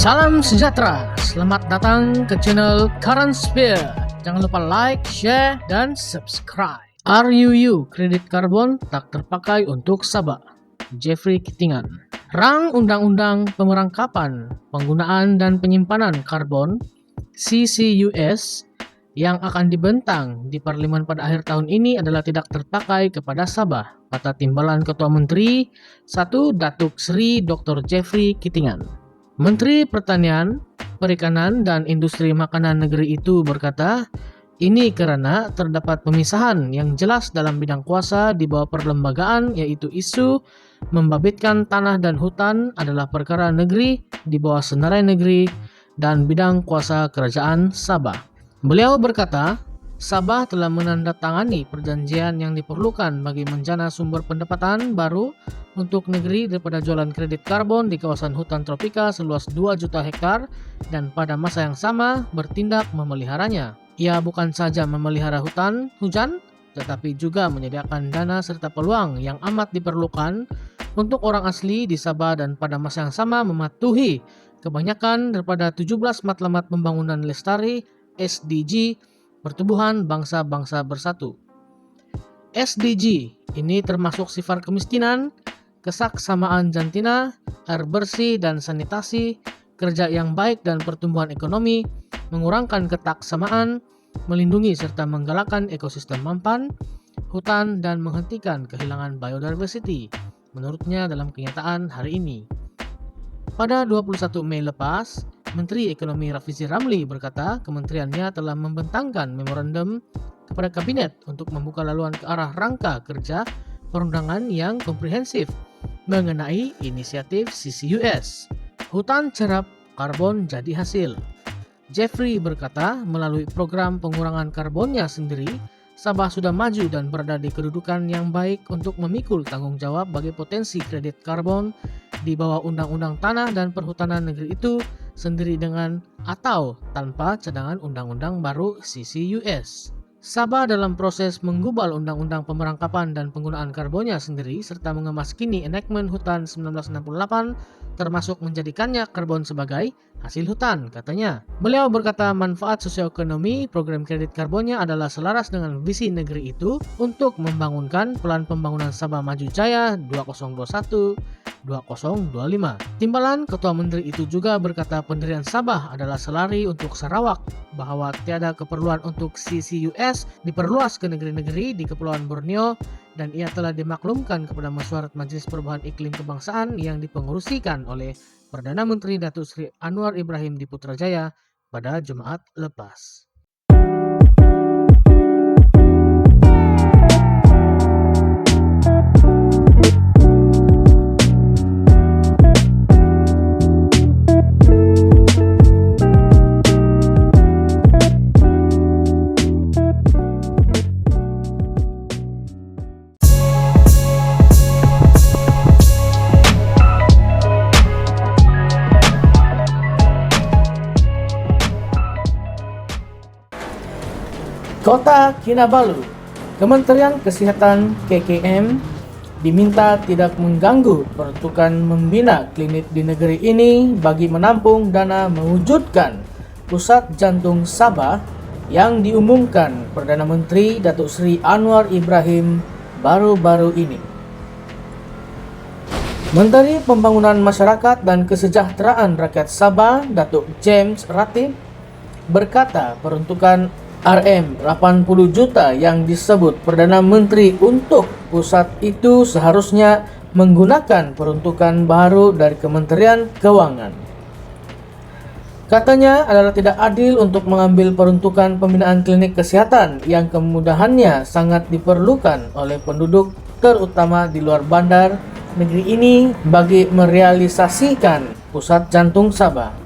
Salam sejahtera, selamat datang ke channel Current Sphere. Jangan lupa like, share, dan subscribe. RUU kredit karbon tak terpakai untuk Sabah. Jeffrey Kitingan. Rang Undang-Undang Pemerangkapan, Penggunaan dan Penyimpanan Karbon CCUS yang akan dibentang di Parlemen pada akhir tahun ini adalah tidak terpakai kepada Sabah, kata Timbalan Ketua Menteri 1 Datuk Seri Dr. Jeffrey Kitingan. Menteri Pertanian, Perikanan, dan Industri Makanan negeri itu berkata, ini karena terdapat pemisahan yang jelas dalam bidang kuasa di bawah perlembagaan, yaitu isu membabitkan tanah dan hutan adalah perkara negeri di bawah senarai negeri dan bidang kuasa kerajaan Sabah. Beliau berkata, Sabah telah menandatangani perjanjian yang diperlukan bagi menjana sumber pendapatan baru untuk negeri daripada jualan kredit karbon di kawasan hutan tropika seluas 2 juta hektar dan pada masa yang sama bertindak memeliharanya. Ia bukan saja memelihara hutan hujan, tetapi juga menyediakan dana serta peluang yang amat diperlukan untuk orang asli di Sabah dan pada masa yang sama mematuhi kebanyakan daripada 17 matlamat pembangunan lestari SDG Pertumbuhan Bangsa-Bangsa Bersatu. SDG ini termasuk sifar kemiskinan, kesaksamaan jantina, air bersih dan sanitasi, kerja yang baik dan pertumbuhan ekonomi, mengurangkan ketaksamaan, melindungi serta menggalakkan ekosistem mampan, hutan dan menghentikan kehilangan biodiversity, menurutnya dalam kenyataan hari ini. Pada 21 Mei lepas, Menteri Ekonomi Rafizi Ramli berkata kementeriannya telah membentangkan memorandum kepada Kabinet untuk membuka laluan ke arah rangka kerja perundangan yang komprehensif mengenai inisiatif CCUS. Hutan cerap karbon jadi hasil. Jeffrey berkata melalui program pengurangan karbonnya sendiri, Sabah sudah maju dan berada di kedudukan yang baik untuk memikul tanggung jawab bagi potensi kredit karbon di bawah Undang-Undang Tanah dan Perhutanan Negeri itu sendiri dengan atau tanpa cadangan undang-undang baru CCUS. Sabah dalam proses menggubal Undang-Undang Pemerangkapan dan Penggunaan Karbonnya sendiri serta mengemaskini enactment Hutan 1968 termasuk menjadikannya karbon sebagai hasil hutan, katanya. Beliau berkata manfaat sosioekonomi program kredit karbonnya adalah selaras dengan visi negeri itu untuk membangunkan Plan Pembangunan Sabah Maju Jaya 2021 2025. Timbalan Ketua Menteri itu juga berkata pendirian Sabah adalah selari untuk Sarawak, bahwa tiada keperluan untuk CCUS diperluas ke negeri-negeri di Kepulauan Borneo dan ia telah dimaklumkan kepada Mesyuarat Majlis Perubahan Iklim Kebangsaan yang dipengerusikan oleh Perdana Menteri Datuk Seri Anwar Ibrahim di Putrajaya pada Jumaat lepas. Kota Kinabalu, Kementerian Kesihatan KKM diminta tidak mengganggu peruntukan membina klinik di negeri ini bagi menampung dana mewujudkan Pusat Jantung Sabah yang diumumkan Perdana Menteri Datuk Seri Anwar Ibrahim baru-baru ini. Menteri Pembangunan Masyarakat dan Kesejahteraan Rakyat Sabah, Datuk James Ratib, berkata peruntukan RM80 juta yang disebut Perdana Menteri untuk pusat itu seharusnya menggunakan peruntukan baru dari Kementerian Keuangan. Katanya adalah tidak adil untuk mengambil peruntukan pembinaan klinik kesehatan yang kemudahannya sangat diperlukan oleh penduduk terutama di luar bandar negeri ini bagi merealisasikan Pusat Jantung Sabah.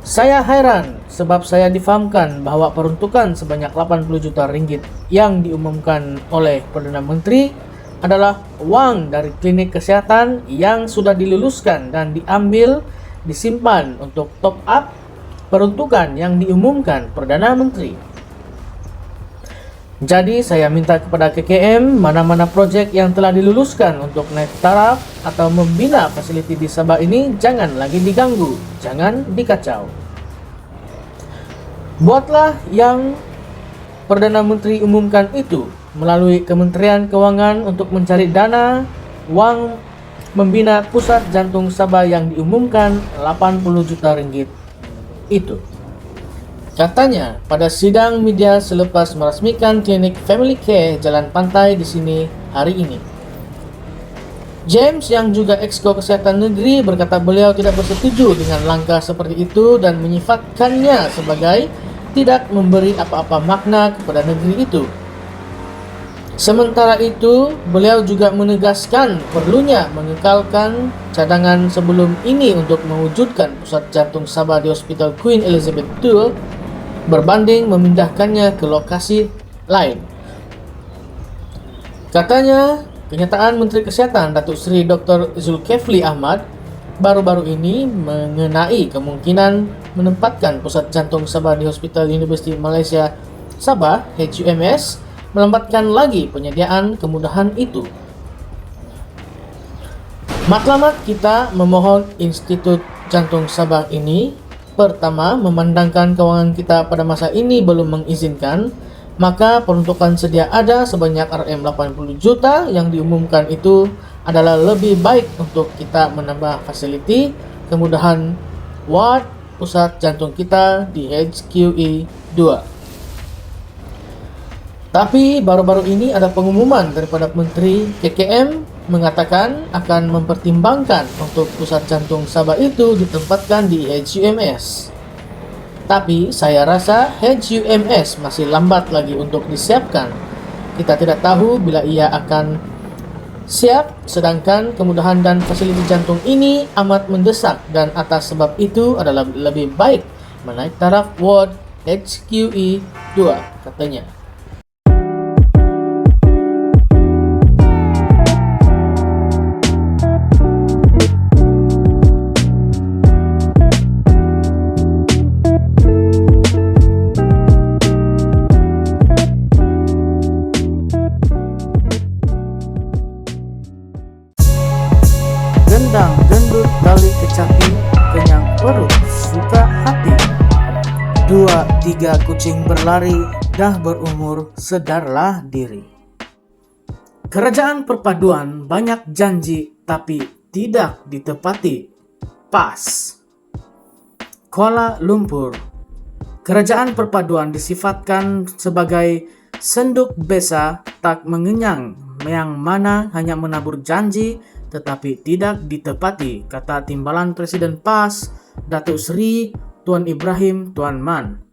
Saya heran sebab saya difahamkan bahwa peruntukan sebanyak 80 juta ringgit yang diumumkan oleh Perdana Menteri adalah wang dari klinik kesehatan yang sudah diluluskan dan diambil disimpan untuk top up peruntukan yang diumumkan Perdana Menteri. Jadi saya minta kepada KKM mana-mana proyek yang telah diluluskan untuk naik taraf atau membina fasiliti di Sabah ini jangan lagi diganggu, jangan dikacau. Buatlah yang Perdana Menteri umumkan itu melalui Kementerian Keuangan untuk mencari dana uang membina pusat jantung Sabah yang diumumkan 80 juta ringgit itu. Katanya pada sidang media selepas meresmikan klinik Family Care Jalan Pantai di sini hari ini. James yang juga Exco Kesehatan Negeri berkata beliau tidak bersetuju dengan langkah seperti itu dan menyifatkannya sebagai tidak memberi apa-apa makna kepada negeri itu. Sementara itu, beliau juga menegaskan perlunya mengekalkan cadangan sebelum ini untuk mewujudkan pusat jantung Sabah di Hospital Queen Elizabeth II berbanding memindahkannya ke lokasi lain. Katanya, kenyataan Menteri Kesehatan Datuk Seri Dr. Zulkifli Ahmad baru-baru ini mengenai kemungkinan menempatkan pusat jantung Sabah di Hospital Universiti Malaysia Sabah HUMS melambatkan lagi penyediaan kemudahan itu. Matlamat kita memohon Institut Jantung Sabah ini pertama, memandangkan kewangan kita pada masa ini belum mengizinkan, maka peruntukan sedia ada sebanyak RM80 juta yang diumumkan itu adalah lebih baik untuk kita menambah fasiliti kemudahan ward pusat jantung kita di HQE 2. Tapi baru-baru ini ada pengumuman daripada Menteri KKM mengatakan akan mempertimbangkan untuk pusat jantung Sabah itu ditempatkan di HUMS. Tapi saya rasa HUMS masih lambat lagi untuk disiapkan. Kita tidak tahu bila ia akan siap, sedangkan kemudahan dan fasiliti jantung ini amat mendesak dan atas sebab itu adalah lebih baik menaik taraf ward HQE 2, katanya. Gendang gendut tali kecapi, kenyang perut suka hati. 2-3 kucing berlari, dah berumur sedarlah diri. Kerajaan perpaduan banyak janji tapi tidak ditepati. PAS. Kuala Lumpur. Kerajaan perpaduan disifatkan sebagai senduk besa tak mengenyang yang mana hanya menabur janji tetapi tidak ditepati, kata Timbalan Presiden PAS, Datuk Seri Tuan Ibrahim Tuan Man.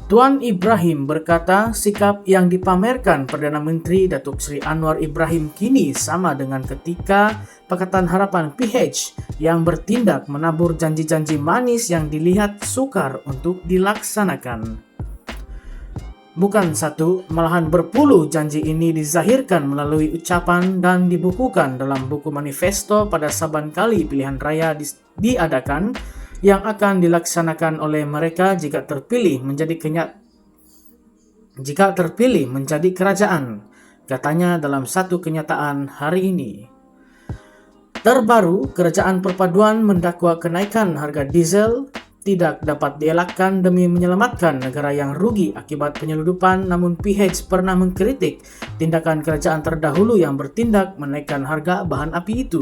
Tuan Ibrahim berkata sikap yang dipamerkan Perdana Menteri Datuk Seri Anwar Ibrahim kini sama dengan ketika Pakatan Harapan PH yang bertindak menabur janji-janji manis yang dilihat sukar untuk dilaksanakan. Bukan satu, malahan berpuluh janji ini dizahirkan melalui ucapan dan dibukukan dalam buku manifesto pada saban kali pilihan raya diadakan yang akan dilaksanakan oleh mereka jika terpilih menjadi kerajaan, katanya dalam satu kenyataan hari ini. Terbaru, Kerajaan Perpaduan mendakwa kenaikan harga diesel tidak dapat dielakkan demi menyelamatkan negara yang rugi akibat penyeludupan, namun PH pernah mengkritik tindakan kerajaan terdahulu yang bertindak menaikkan harga bahan api itu.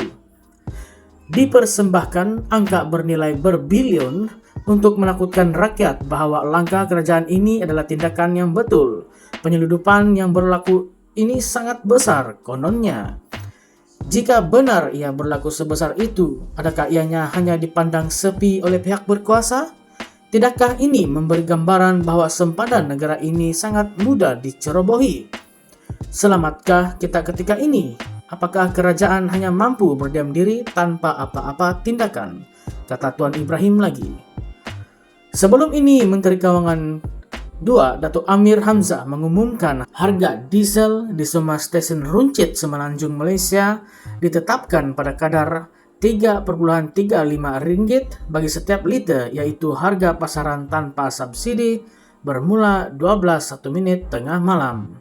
Dipersembahkan angka bernilai berbilion untuk menakutkan rakyat bahwa langkah kerajaan ini adalah tindakan yang betul. Penyeludupan yang berlaku ini sangat besar, kononnya. Jika benar ia berlaku sebesar itu, adakah ianya hanya dipandang sepi oleh pihak berkuasa? Tidakkah ini memberi gambaran bahwa sempadan negara ini sangat mudah dicerobohi? Selamatkah kita ketika ini? Apakah kerajaan hanya mampu berdiam diri tanpa apa-apa tindakan? Kata Tuan Ibrahim lagi. Sebelum ini, Menteri Keuangan 2, Datuk Amir Hamzah mengumumkan harga diesel di semua stesen runcit Semenanjung Malaysia ditetapkan pada kadar RM3.35 bagi setiap liter, iaitu harga pasaran tanpa subsidi bermula 12:01 tengah malam.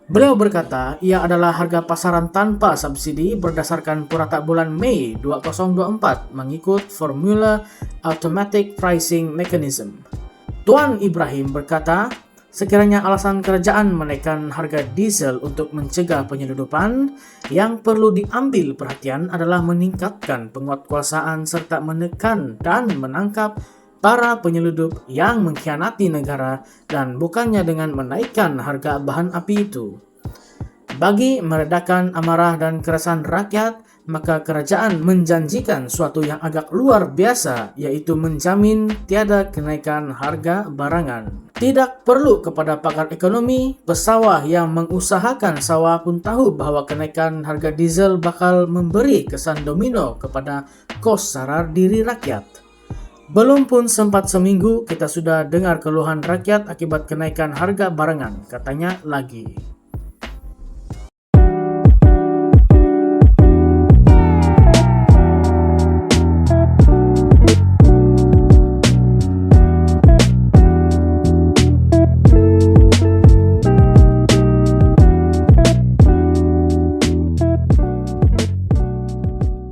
Beliau berkata, ia adalah harga pasaran tanpa subsidi berdasarkan purata bulan Mei 2024 mengikut formula Automatic Pricing Mechanism. Tuan Ibrahim berkata, sekiranya alasan kerajaan menaikkan harga diesel untuk mencegah penyeludupan, yang perlu diambil perhatian adalah meningkatkan penguatkuasaan serta menekan dan menangkap para penyeludup yang mengkhianati negara dan bukannya dengan menaikkan harga bahan api itu. Bagi meredakan amarah dan keresahan rakyat, maka kerajaan menjanjikan suatu yang agak luar biasa, yaitu menjamin tiada kenaikan harga barangan. Tidak perlu kepada pakar ekonomi, pesawah yang mengusahakan sawah pun tahu bahwa kenaikan harga diesel bakal memberi kesan domino kepada kos sarar diri rakyat. Belum pun sempat seminggu, kita sudah dengar keluhan rakyat akibat kenaikan harga barangan, katanya lagi.